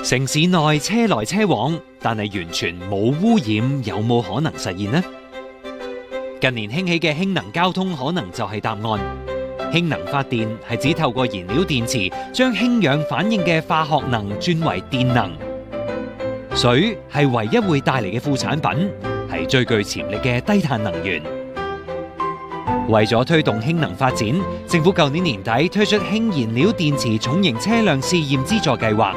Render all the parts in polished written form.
城市內車來車往，但係完全冇污染，有冇可能實現呢？近年興起嘅氫能交通可能就係答案。氫能發電係指透過燃料電池將氫氧反應嘅化學能轉為電能。水係唯一會帶嚟嘅副產品，係最具潛力嘅低碳能源。為咗推動氫能發展，政府舊年年底推出氫燃料電池重型車輛試驗資助計劃，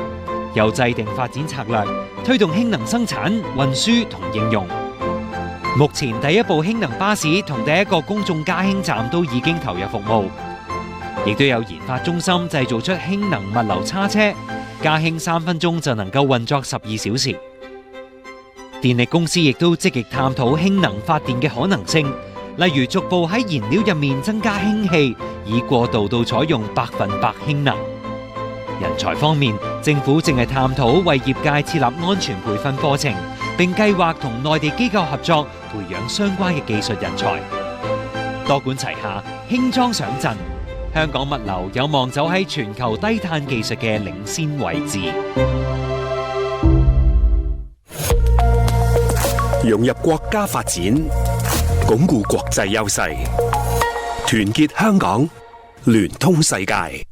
又制定發展策略，推動氫能生產、運輸同應用。目前第一部氫能巴士同第一個公眾加氫站都已經投入服務，亦都有研發中心製造出氫能物流叉車，加氫3分鐘就能夠運作12小時。電力公司亦都積極探討氫能發電嘅可能性，例如逐步喺燃料入面增加氫氣，以過渡到採用100%氫能。人才方面，政府正係探討為業界設立安全培訓課程，並計劃同內地機構合作，培養相關嘅技術人才。多管齊下，輕裝上陣，香港物流有望走喺全球低碳技術嘅領先位置。融入國家發展，鞏固國際優勢，團結香港，聯通世界。